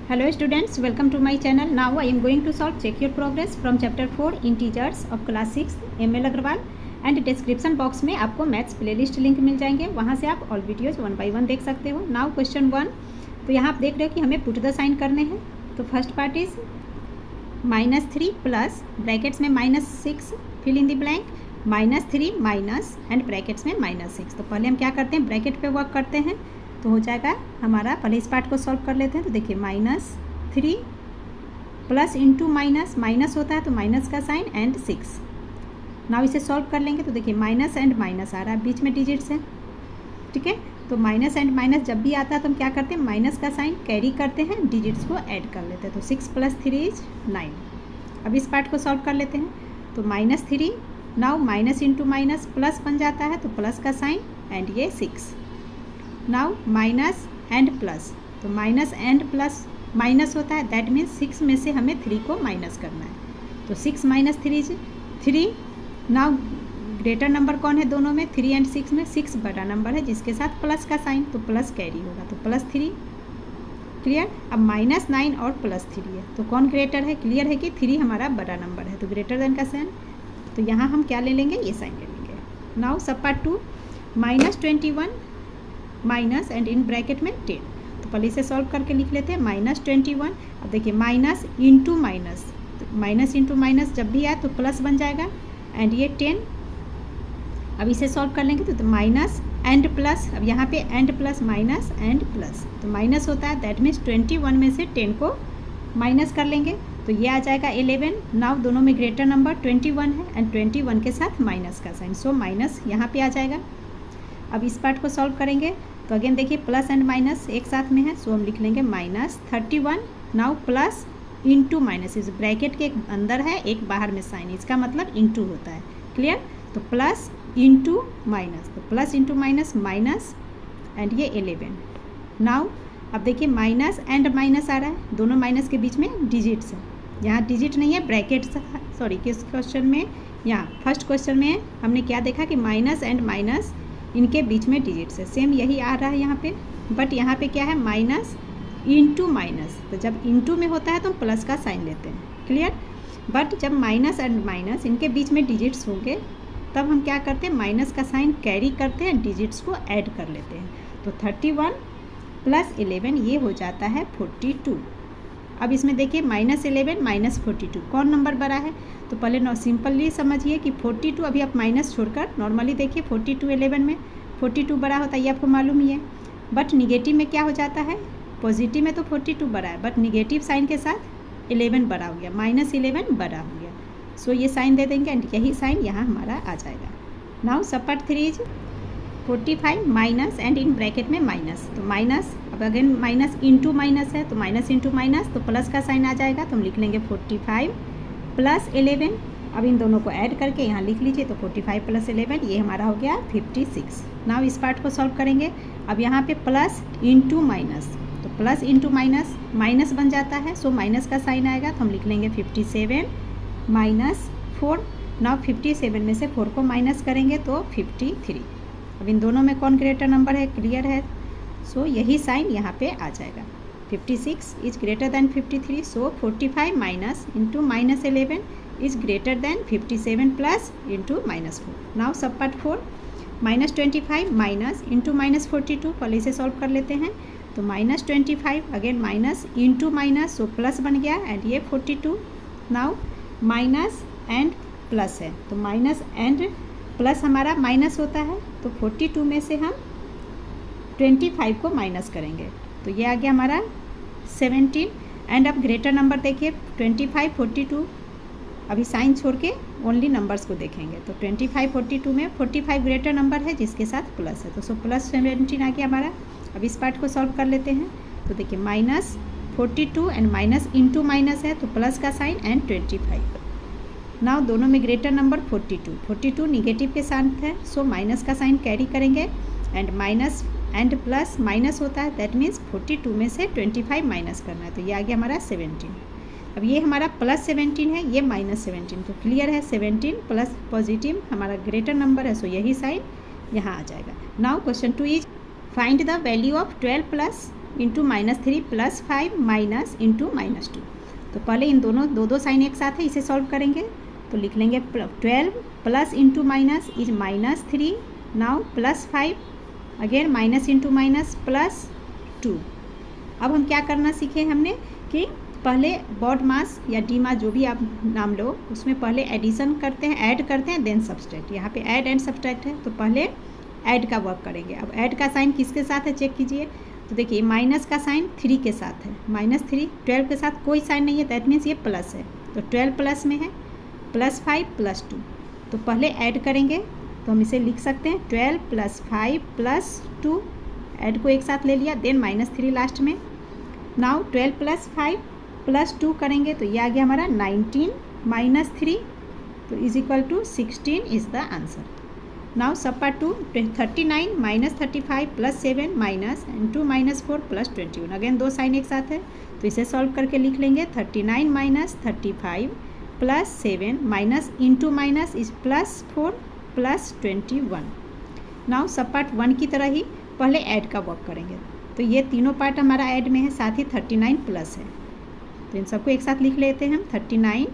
Hello students, welcome to my channel. Now I am going to solve check your progress from chapter 4 integers of class 6 ML Agarwal and description box में आपको maths playlist link मिल जाएंगे, वहाँ से आप all videos 1 bye 1 देख सकते हो। Now question 1, तो यहाँ आप देख रहे हो कि हमें पुट द साइन करने हैं। तो first part is -3 plus brackets में -6 fill in the blank -3 minus and brackets में -6। तो पहले हम क्या करते हैं, ब्रैकेट पे वर्क करते हैं तो हो जाएगा हमारा। पहले इस पार्ट को सॉल्व कर लेते हैं। तो देखिए -3 प्लस इंटू माइनस होता है तो माइनस का साइन एंड 6। नाउ इसे सॉल्व कर लेंगे तो देखिए माइनस एंड माइनस आ रहा है, बीच में डिजिट्स है, ठीक है। तो माइनस एंड माइनस जब भी आता है तो हम क्या करते हैं, माइनस का साइन कैरी करते हैं, डिजिट्स को ऐड कर लेते हैं। तो 6 + 3 इज 9। अब इस पार्ट को सॉल्व कर लेते हैं। तो -3 now minus into minus plus बन जाता है तो प्लस का साइन एंड ये 6। नाउ माइनस एंड प्लस, तो माइनस एंड प्लस माइनस होता है, दैट मीन्स 6 में से हमें 3 को माइनस करना है। तो 6 - 3 इज 3। नाउ ग्रेटर नंबर कौन है दोनों में, 3 एंड 6 में 6 बड़ा नंबर है जिसके साथ प्लस का साइन, तो प्लस कैरी होगा तो +3। क्लियर। अब -9 और +3 है तो कौन ग्रेटर है, क्लियर है कि 3 हमारा बड़ा नंबर है तो ग्रेटर देन का साइन। तो यहाँ हम क्या ले लेंगे, ये साइन ले लेंगे। Now sub part 2, -21 minus and in bracket में 10। तो पहले इसे सॉल्व करके लिख लेते हैं -21। अब देखिए माइनस इंटू माइनस, तो माइनस इंटू माइनस जब भी आए तो प्लस बन जाएगा एंड ये 10। अब इसे सॉल्व कर लेंगे तो माइनस एंड प्लस, अब यहाँ पे and plus minus and plus, तो माइनस होता है, दैट मीन्स 21 में से 10 को माइनस कर लेंगे तो ये आ जाएगा 11। नाउ दोनों में ग्रेटर नंबर 21 है एंड 21 के साथ माइनस का साइन, सो माइनस यहाँ पे आ जाएगा। अब इस पार्ट को सॉल्व करेंगे तो अगेन देखिए प्लस एंड माइनस एक साथ में है, सो हम लिख लेंगे -31। नाउ प्लस इंटू माइनस, इस ब्रैकेट के अंदर है एक बाहर में साइन, इसका मतलब इंटू होता है। क्लियर। तो प्लस इंटू माइनस, तो plus into minus minus and ये 11। नाउ अब देखिए माइनस एंड माइनस आ रहा है, दोनों माइनस के बीच में डिजिट्स है, यहाँ डिजिट नहीं है ब्रैकेट्स, सॉरी किस क्वेश्चन में, यहाँ फर्स्ट क्वेश्चन में हमने क्या देखा कि माइनस एंड माइनस इनके बीच में डिजिट्स है, सेम यही आ रहा है यहाँ पे, बट यहाँ पे क्या है माइनस इंटू माइनस, तो जब इंटू में होता है तो हम प्लस का साइन लेते हैं। क्लियर। बट जब माइनस एंड माइनस इनके बीच में डिजिट्स होंगे तब हम क्या करते हैं, माइनस का साइन कैरी करते हैं, डिजिट्स को ऐड कर लेते हैं। तो 31 + 11 ये हो जाता है 42। अब इसमें देखिए -11 - 42 कौन नंबर बड़ा है, तो पहले सिंपली समझिए कि 42, अभी आप माइनस छोड़कर नॉर्मली देखिए 42 11 में 42 बड़ा होता है, ये आपको मालूम ही है। बट निगेटिव में क्या हो जाता है, पॉजिटिव में तो 42 बड़ा है बट निगेटिव साइन के साथ 11 बड़ा हो गया, -11 बड़ा हो गया, सो ये साइन दे देंगे एंड यही साइन यहाँ हमारा आ जाएगा। Now sub part 3 is 45 minus and in bracket में माइनस, तो माइनस, अब अगेन माइनस इंटू माइनस है तो माइनस इंटू माइनस, तो प्लस का साइन आ जाएगा, तो हम लिख लेंगे 45 + 11। अब इन दोनों को ऐड करके यहाँ लिख लीजिए, तो 45 + 11 ये हमारा हो गया 56। नाउ इस पार्ट को सॉल्व करेंगे। अब यहाँ पे प्लस इंटू माइनस, तो प्लस इंटू माइनस माइनस बन जाता है, सो माइनस का साइन आएगा, तो हम लिख लेंगे 57 - 4। नाउ 57 में से 4 को माइनस करेंगे तो 53। अब इन दोनों में कौन ग्रेटर नंबर है, क्लियर है, सो यही साइन यहाँ पे आ जाएगा। 56 is greater than 53, so 45 minus into -11 is greater than 57 plus into -4। Now sub part 4, -25 minus into -42, पहले इसे सॉल्व कर लेते हैं। तो -25 again minus into minus, so plus बन गया एंड ये 42। नाउ माइनस एंड प्लस है, तो माइनस एंड प्लस हमारा माइनस होता है, तो 42 में से हम 25 को माइनस करेंगे तो ये आ गया हमारा 17। एंड अब ग्रेटर नंबर देखिए 25 42, अभी साइन छोड़ के ओनली नंबर्स को देखेंगे तो 25 42 में 45 ग्रेटर नंबर है जिसके साथ प्लस है, तो सो +17 आ गया हमारा। अब इस पार्ट को सॉल्व कर लेते हैं। तो देखिए -42 एंड माइनस इंटू माइनस है तो प्लस का साइन एंड 25। नाउ दोनों में ग्रेटर नंबर 42 निगेटिव के साथ है, सो माइनस का साइन कैरी करेंगे and minus and plus minus होता है, दैट मीन्स 42 में से 25 माइनस करना है, तो ये आ गया हमारा 17। अब ये हमारा +17 है, ये -17, तो क्लियर है 17 प्लस पॉजिटिव हमारा ग्रेटर नंबर है, सो यही साइन यहाँ आ जाएगा। Now question 2 is find the value of 12 + into -3 plus 5 minus into -2। तो पहले इन दोनों दो साइन एक साथ है, इसे सॉल्व करेंगे तो लिख लेंगे 12 plus into minus is -3, now plus 5 again minus into minus plus 2। अब हम क्या करना सीखे हमने कि पहले बॉड मास या डी मास जो भी आप नाम लो, उसमें पहले एडिशन करते हैं, ऐड करते हैं, देन सब्सट्रैक्ट। यहाँ पे ऐड एंड सब्सट्रैक्ट है तो पहले ऐड का वर्क करेंगे। अब ऐड का साइन किसके साथ है चेक कीजिए। तो देखिए माइनस का साइन 3 के साथ है, -3। 12 के साथ कोई साइन नहीं है, दैट मीन्स ये प्लस है, तो 12 प्लस में है, प्लस 5 प्लस 2। तो पहले ऐड करेंगे तो हम इसे लिख सकते हैं 12 प्लस 5 प्लस 2, ऐड को एक साथ ले लिया, देन -3 लास्ट में। नाउ 12 प्लस 5 प्लस 2 करेंगे तो ये आ गया हमारा 19 माइनस 3, तो is equal to 16 is the answer. Now sub part 2, 39 minus 35 plus 7 minus 2 minus 4 plus 21। Again दो साइन एक साथ है तो इसे सॉल्व करके लिख लेंगे 39 minus 35 plus 7 minus into minus is plus 4 plus 21। Now sub part 1 की तरह ही पहले ऐड का वर्क करेंगे। तो ये तीनों पार्ट हमारा ऐड में है, साथ ही 39 प्लस है, तो इन सबको एक साथ लिख लेते हैं हम 39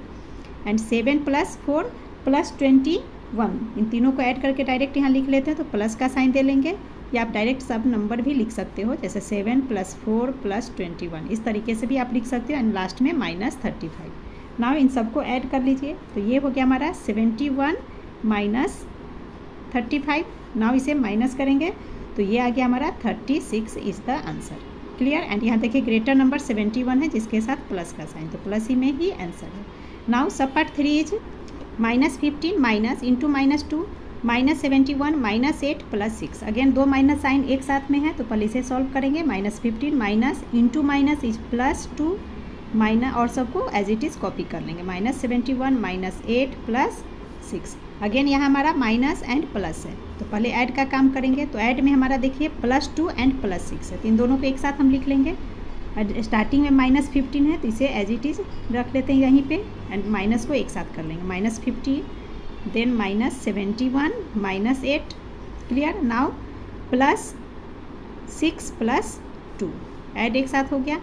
एंड 7 प्लस 4 प्लस 21। इन तीनों को ऐड करके डायरेक्ट यहाँ लिख लेते हैं, तो प्लस का साइन दे लेंगे, या आप डायरेक्ट सब नंबर भी लिख सकते हो, जैसे 7 प्लस 4 प्लस 21, इस तरीके से भी आप लिख सकते हो, एंड लास्ट में -35। नाउ इन सबको ऐड कर लीजिए तो ये हो गया हमारा 71 माइनस 35। नाउ इसे माइनस करेंगे तो ये आ गया हमारा 36 is the answer. Clear. And यहाँ देखिए ग्रेटर नंबर 71 है जिसके साथ प्लस का साइन, तो प्लस ही में ही आंसर है। Now sub part 3 is -15 minus into -2 -71 -8 plus 6। Again दो माइनस साइन एक साथ में है तो पहले इसे सॉल्व करेंगे। -15 minus into minus is plus 2 minus, और सबको एज इट इज़ कॉपी कर लेंगे, -71 -8 प्लस 6। अगेन यहाँ हमारा माइनस एंड प्लस है तो पहले ऐड का काम करेंगे। तो ऐड में हमारा देखिए +2 एंड +6 है, तो इन दोनों को एक साथ हम लिख लेंगे। स्टार्टिंग में -15 है तो इसे एज इट इज़ रख लेते हैं यहीं पे, एंड माइनस को एक साथ कर लेंगे, -50 देन -71 -8। क्लियर। नाउ +6 + 2 ऐड एक साथ हो गया।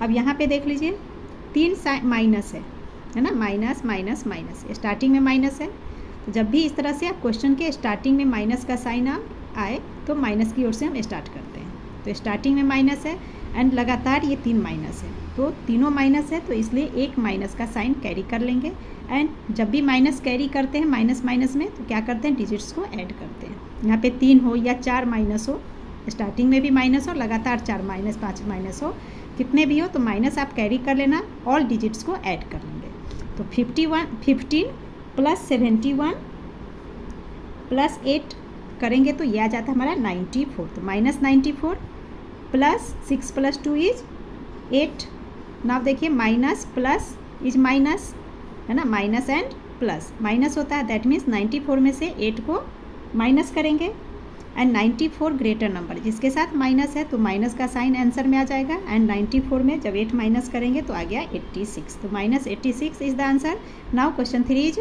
अब यहाँ पे देख लीजिए 3 माइनस है ना, माइनस माइनस माइनस, स्टार्टिंग में माइनस है, तो जब भी इस तरह से आप क्वेश्चन के स्टार्टिंग में माइनस का साइन आए तो माइनस की ओर से हम स्टार्ट करते हैं। तो स्टार्टिंग में माइनस है एंड लगातार ये 3 माइनस है, तो तीनों माइनस है तो इसलिए एक माइनस का साइन कैरी कर लेंगे। एंड जब भी माइनस कैरी करते हैं माइनस माइनस में तो क्या करते हैं, डिजिट्स को ऐड करते हैं। यहाँ पे 3 हो या 4 माइनस हो, स्टार्टिंग में भी माइनस हो, लगातार 4 माइनस 5 माइनस हो, कितने भी हो तो माइनस आप कैरी कर लेना, ऑल डिजिट्स को ऐड कर लेंगे। तो 15 प्लस 71 प्लस 8 करेंगे तो यह आ जाता है हमारा 94। तो -94 प्लस 6 + 2 इज 8। नाउ देखिए माइनस प्लस इज माइनस है ना, माइनस एंड प्लस माइनस होता है, दैट मीन्स 94 में से 8 को माइनस करेंगे। एंड 94 ग्रेटर नंबर जिसके साथ माइनस है तो माइनस का साइन आंसर में आ जाएगा। एंड 94 में जब 8 माइनस करेंगे तो आ गया 86, तो -86 is the answer. Now question 3 is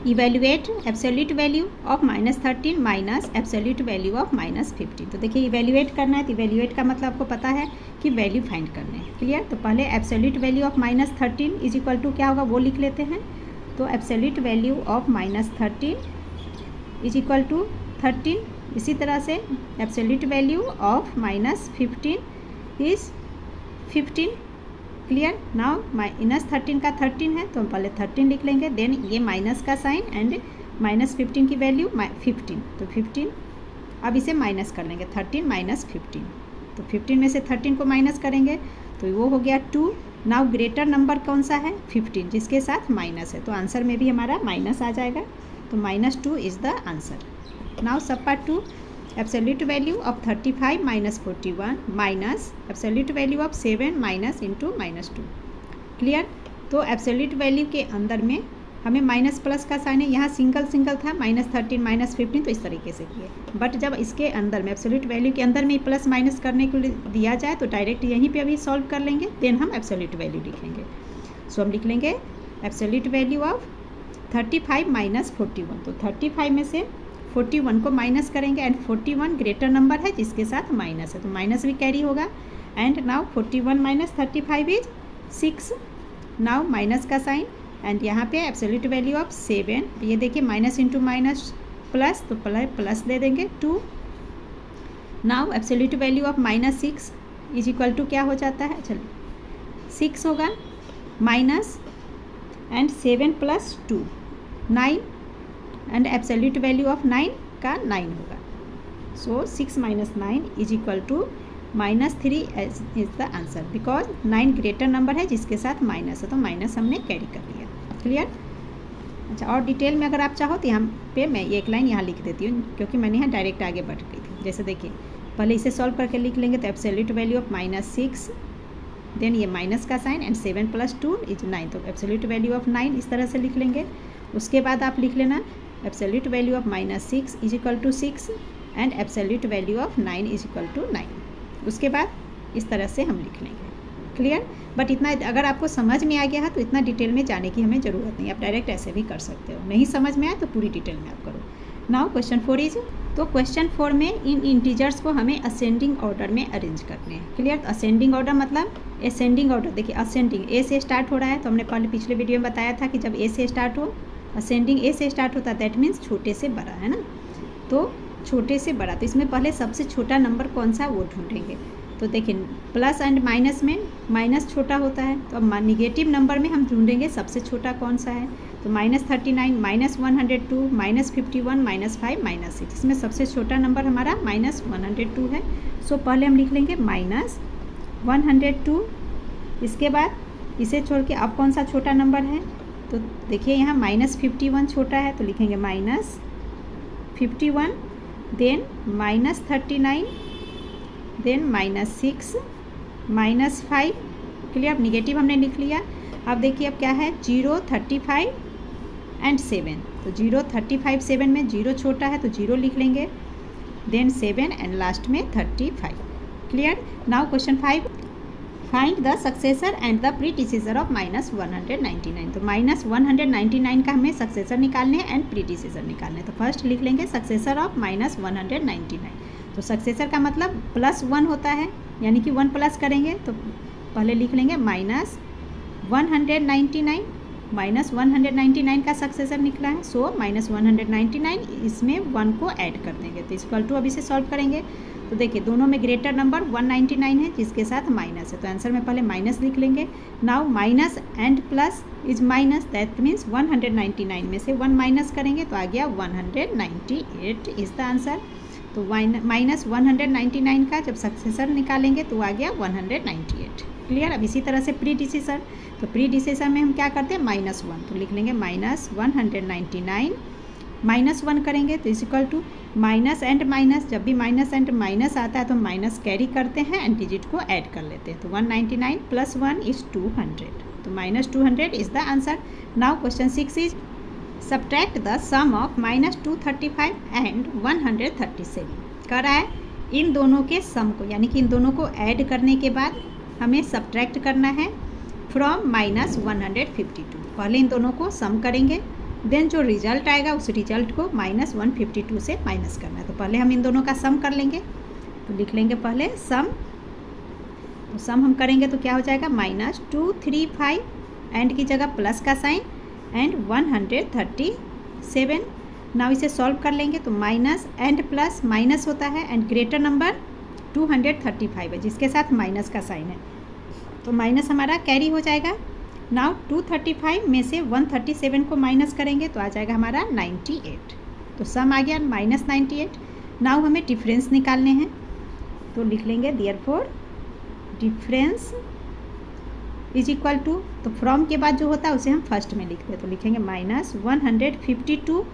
evaluate absolute value of -13 minus absolute value of -15। तो देखिए इवेल्युएट करना है, तो इवेल्युएट का मतलब आपको पता है कि वैल्यू फाइंड करने हैं। क्लियर। तो पहले absolute value of -13 is equal to क्या होगा वो लिख लेते हैं। तो absolute value of -13 is equal to 13। इसी तरह से absolute value of -15 is 15। Clear. Now -13 का 13 है तो हम पहले 13 लिख लेंगे, देन ये माइनस का साइन एंड -15 की वैल्यू 15, तो 15। अब इसे माइनस कर लेंगे, 13 माइनस 15, तो 15 में से 13 को माइनस करेंगे तो वो हो गया 2। नाउ ग्रेटर नंबर कौन सा है, 15, जिसके साथ माइनस है, तो आंसर में भी हमारा माइनस आ जाएगा, तो -2 is the answer. Now sub part 2, absolute value of 35 minus 41 minus absolute value of 7 minus into -2। Clear. तो एब्सोल्यूट वैल्यू के अंदर में हमें माइनस प्लस का साइन है, यहाँ सिंगल था -13 -15, तो इस तरीके से किए। बट जब इसके अंदर में एब्सोल्यूट वैल्यू के अंदर में प्लस माइनस करने के लिए दिया जाए तो डायरेक्ट यहीं पे अभी सॉल्व कर लेंगे, देन हम एब्सोल्यूट वैल्यू लिखेंगे। सो हम लिख लेंगे एब्सोल्यूट वैल्यू ऑफ 35 माइनस 41, तो 35 में से 41 को माइनस करेंगे एंड 41 ग्रेटर नंबर है जिसके साथ माइनस है, तो माइनस भी कैरी होगा। And now 41 minus 35 is 6. Now minus का साइन एंड यहाँ पे एब्सोल्यूट वैल्यू ऑफ 7. ये देखिए माइनस इंटू माइनस प्लस, तो प्लस दे देंगे 2. Now absolute value of minus 6 is equal to क्या हो जाता है, चलिए 6 होगा minus and 7 plus 2 9 and absolute value of 9 का 9 होगा. So 6 minus 9 is equal to -3 is the answer, because 9 greater number है जिसके साथ माइनस है, तो माइनस हमने कैरी कर लिया. क्लियर. अच्छा, और डिटेल में अगर आप चाहो तो यहाँ पे मैं एक लाइन यहाँ लिख देती हूँ, क्योंकि मैंने यहाँ डायरेक्ट आगे बढ़ गई थी. जैसे देखिए पहले इसे सॉल्व करके लिख लेंगे, तो एब्सोल्यूट वैल्यू ऑफ -6, देन ये माइनस का साइन एंड 7 प्लस 2 इज 9, तो एब्सोल्यूट वैल्यू ऑफ 9 इस तरह से लिख लेंगे. उसके बाद आप लिख लेना absolute value of -6 is equal to 6 and absolute value of 9 is equal to 9. उसके बाद इस तरह से हम लिख लेंगे. क्लियर. बट इतना अगर आपको समझ में आ गया है तो इतना डिटेल में जाने की हमें ज़रूरत नहीं, आप डायरेक्ट ऐसे भी कर सकते हो. नहीं समझ में आए तो पूरी डिटेल में आप करो. नाउ क्वेश्चन 4 इज, तो क्वेश्चन 4 में इन इंटीजर्स को हमें असेंडिंग ऑर्डर में अरेंज करने हैं. क्लियर. तो असेंडिंग ऑर्डर मतलब असेंडिंग ऑर्डर. देखिए असेंडिंग ए से स्टार्ट हो रहा है, तो हमने पहले पिछले वीडियो में बताया था कि जब ए से स्टार्ट हो, असेंडिंग ए से स्टार्ट होता है, दैट मीन्स छोटे से बड़ा, है ना. तो छोटे से बड़ा, तो इसमें पहले सबसे छोटा नंबर कौन सा वो ढूंढेंगे. तो देखिए प्लस एंड माइनस में माइनस छोटा होता है, तो अब निगेटिव नंबर में हम ढूंढेंगे सबसे छोटा कौन सा है. तो -39, -102, -51, -5, -6, इसमें सबसे छोटा नंबर हमारा -102 है. सो पहले हम लिख लेंगे -102. इसके बाद इसे छोड़ के अब कौन सा छोटा नंबर है, तो देखिए यहाँ -51 छोटा है, तो लिखेंगे -51, देन -39, देन -6, -5. क्लियर. अब निगेटिव हमने लिख लिया. अब देखिए अब क्या है 0, 35 एंड 7. तो 0, 35, 7 में 0 छोटा है तो 0 लिख लेंगे, देन 7 एंड लास्ट में 35. Clear. Now question 5, find the successor and the predecessor of -199. तो -199 का हमें सक्सेसर निकालने हैं एंड प्रीडिसेसर निकालने हैं. तो फर्स्ट लिख लेंगे सक्सेसर ऑफ -199. तो सक्सेसर का मतलब +1 होता है, यानी कि 1 प्लस करेंगे, तो पहले लिख लेंगे -199. -199 का सक्सेसर निकला है, सो -199 इसमें 1 को ऐड कर देंगे, तो इक्वल टू अब इसे सॉल्व करेंगे. तो देखिए दोनों में ग्रेटर नंबर 199 है जिसके साथ माइनस है, तो आंसर में पहले माइनस लिख लेंगे. Now minus and plus is minus, that means 199 में से 1 माइनस करेंगे तो आ गया 198 इज द आंसर. तो -199 का जब सक्सेसर निकालेंगे तो आ गया 198. क्लियर. अब इसी तरह से प्रीडिसेसर, तो प्रीडिसेसर में हम क्या करते हैं -1, तो लिख लेंगे -199 -1 करेंगे तो is equal to minus and minus. जब भी माइनस एंड माइनस आता है तो माइनस कैरी करते हैं एंड डिजिट को ऐड कर लेते हैं. तो 199 + 1 इज 200, तो -200 is the answer. Now question 6 is subtract the sum of -235 and 137. कर रहा है इन दोनों के सम को, यानी कि इन दोनों को ऐड करने के बाद हमें सब्ट्रैक्ट करना है फ्रॉम -152. पहले इन दोनों को सम करेंगे, देन जो रिजल्ट आएगा उस रिजल्ट को -152 से माइनस करना है. तो पहले हम इन दोनों का सम कर लेंगे, तो लिख लेंगे पहले सम. तो सम हम करेंगे तो क्या हो जाएगा -235 एंड की जगह प्लस का साइन एंड 137. नाउ इसे सॉल्व कर लेंगे तो माइनस एंड प्लस माइनस होता है एंड ग्रेटर नंबर 235 है जिसके साथ माइनस का साइन है, तो माइनस हमारा कैरी हो जाएगा. नाउ 235 में से 137 को माइनस करेंगे तो आ जाएगा हमारा 98. तो सम आ गया -98. नाउ हमें डिफरेंस निकालने हैं, तो लिख लेंगे therefore difference is equal to, तो फ्रॉम के बाद जो होता है उसे हम फर्स्ट में लिखते हैं, तो लिखेंगे -152.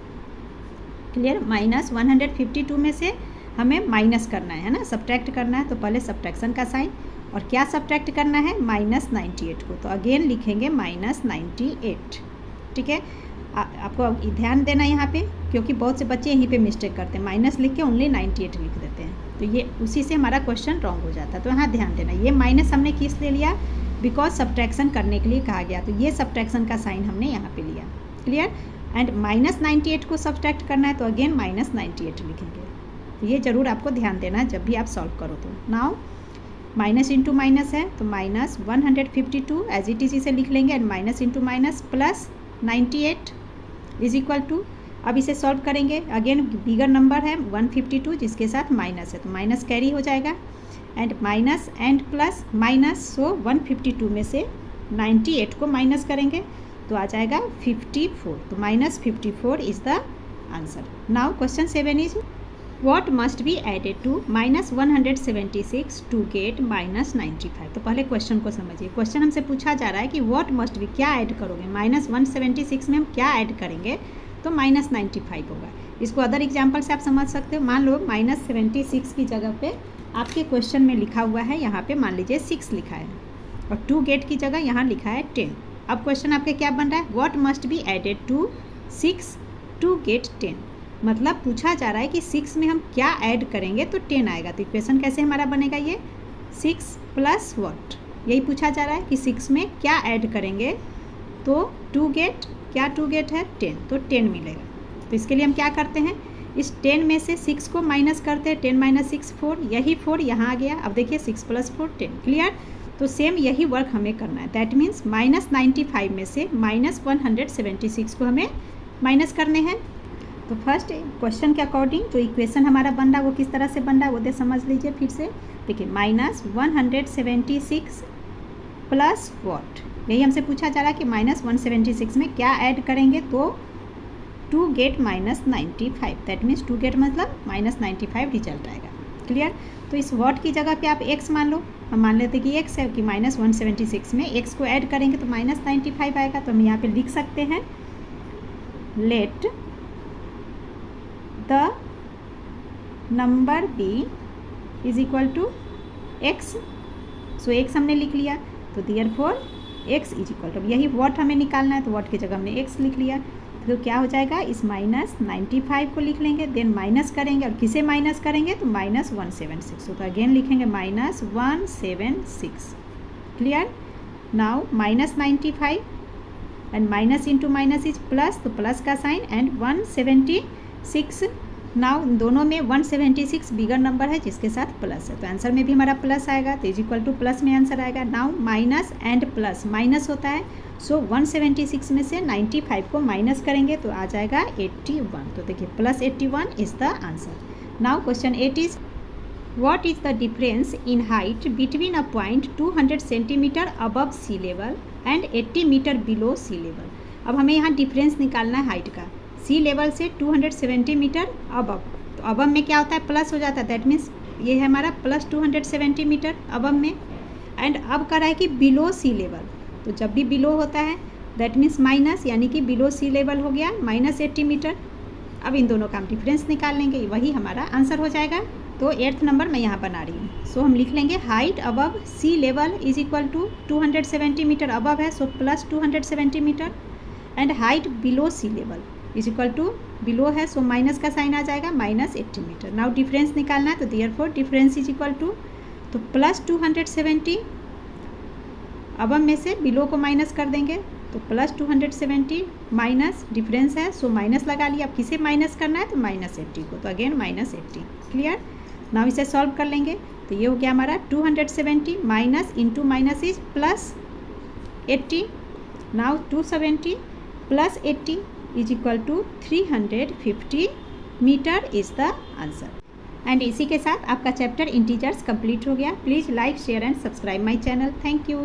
क्लियर. -152 में से हमें माइनस करना है ना, सब्ट्रैक्ट करना है, तो पहले सब्ट्रैक्शन का साइन, और क्या सब्ट्रैक्ट करना है -98 को, तो अगेन लिखेंगे -98. ठीक है. आपको ध्यान देना यहाँ पे, क्योंकि बहुत से बच्चे यहीं पे मिस्टेक करते हैं, माइनस लिख के ओनली 98 लिख देते हैं, तो ये उसी से हमारा क्वेश्चन रॉन्ग हो जाता है. तो यहाँ ध्यान देना, ये माइनस हमने किस लिए लिया, बिकॉज सब्ट्रैक्शन करने के लिए कहा गया, तो ये सब्ट्रैक्शन का साइन हमने यहाँ पे लिया. क्लियर. एंड -98 को सब्ट्रैक्ट करना है तो अगेन -98 लिखेंगे. तो ये ज़रूर आपको ध्यान देना है जब भी आप सॉल्व करो. तो नाउ माइनस इंटू माइनस है तो माइनस 152 एज इट इज इसे लिख लेंगे, and minus into minus plus 98 is equal to, अब इसे सॉल्व करेंगे, अगेन बिगर नंबर है 152 जिसके साथ माइनस है तो माइनस कैरी हो जाएगा, and minus and plus minus, so 152 में से 98 को माइनस करेंगे तो आ जाएगा 54, तो minus 54 is the answer. Now question 7 is what must be added to minus 176 to get minus 95। तो पहले क्वेश्चन को समझिए, क्वेश्चन हमसे पूछा जा रहा है कि व्हाट मस्ट बी, क्या ऐड करोगे, माइनस 176 में हम क्या ऐड करेंगे तो माइनस 95 होगा। इसको अदर एग्जाम्पल से आप समझ सकते हो, मान लो माइनस 76 की जगह पे आपके क्वेश्चन में लिखा हुआ है, यहाँ पे मान लीजिए 6 लिखा है और टू गेट की जगह यहाँ लिखा है 10। अब क्वेश्चन आपके क्या बन रहा है, what must be added to 6 to get 10, मतलब पूछा जा रहा है कि 6 में हम क्या ऐड करेंगे तो 10 आएगा। तो इक्वेशन कैसे हमारा बनेगा, ये 6 प्लस व्हाट, यही पूछा जा रहा है कि 6 में क्या ऐड करेंगे तो टू गेट, क्या टू गेट है 10, तो 10 मिलेगा। तो इसके लिए हम क्या करते हैं, इस 10 में से 6 को माइनस करते हैं, 10 माइनस 6 4, यही 4 यहाँ आ गया। अब देखिए 6 प्लस 4 10, क्लियर। तो सेम यही वर्क हमें करना है, दैट मीन्स माइनस 95 में से माइनस 176 को हमें माइनस करने हैं। तो फर्स्ट क्वेश्चन के अकॉर्डिंग जो इक्वेशन हमारा बन रहा है वो किस तरह से बन रहा है वो समझ लीजिए फिर से। देखिए माइनस 176 प्लस व्हाट, यही हमसे पूछा जा रहा है कि माइनस 176 में क्या ऐड करेंगे तो to get minus 95, that means to get मतलब माइनस 95 रिजल्ट आएगा, क्लियर। तो इस व्हाट की जगह पे आप x मान लो, हम मान लेते हैं कि x है कि माइनस 176 में x को ऐड करेंगे तो माइनस 95 आएगा। तो हम यहाँ पे लिख सकते हैं let the number be is equal to x, so x हमने लिख लिया तो therefore x is equal to, यही व्हाट हमें निकालना है तो व्हाट की जगह हमने x लिख लिया। तो क्या हो जाएगा, इस माइनस 95 को लिख लेंगे, देन माइनस करेंगे, और किसे माइनस करेंगे तो माइनस 176, तो अगेन लिखेंगे minus 176, clear. Now minus 95 and minus into minus is plus, तो प्लस का साइन एंड 176, नाउ दोनों में 176 बिगर नंबर है जिसके साथ प्लस है तो आंसर में भी हमारा प्लस आएगा, तो इज इक्वल टू प्लस में आंसर आएगा। Now minus and plus, minus होता है सो 176 में से 95 को माइनस करेंगे तो आ जाएगा 81, तो देखिए plus 81 is the answer. Now question 8 is what is the difference in height between a point 200 centimetre above sea level and 80 metre below sea level. अब हमें यहाँ डिफरेंस निकालना है हाइट का, सी लेवल से 270 मीटर अबव, तो अबव में क्या होता है प्लस हो जाता है, दैट मीन्स ये है हमारा प्लस 270 मीटर अबव में, एंड अब कर रहा है कि बिलो सी लेवल, तो जब भी बिलो होता है दैट मीन्स माइनस, यानी कि बिलो सी लेवल हो गया माइनस 80 मीटर। अब इन दोनों का हम डिफरेंस निकाल लेंगे, वही हमारा आंसर हो जाएगा। तो 8th नंबर मैं यहाँ बना रही हूँ, सो हम लिख लेंगे height above sea level is equal to 270 metre above है so plus 270 metre, and height below sea level is equal to below है सो माइनस का साइन आ जाएगा माइनस 80 मीटर। नाउ डिफरेंस निकालना है तो therefore difference is equal to, तो plus 270 अब हम में से बिलो को माइनस कर देंगे तो प्लस 270 माइनस डिफरेंस है सो माइनस लगा लिया। अब किसे माइनस करना है तो माइनस 80 को, तो अगेन माइनस 80, क्लियर। नाउ इसे सॉल्व कर लेंगे तो ये हो गया हमारा 270 minus into minus is plus 80, now 270 plus 80 is equal to 350 metre is the answer. And इसी के साथ आपका चैप्टर इंटीजर्स कंप्लीट हो गया। Please like share and subscribe my channel. Thank you.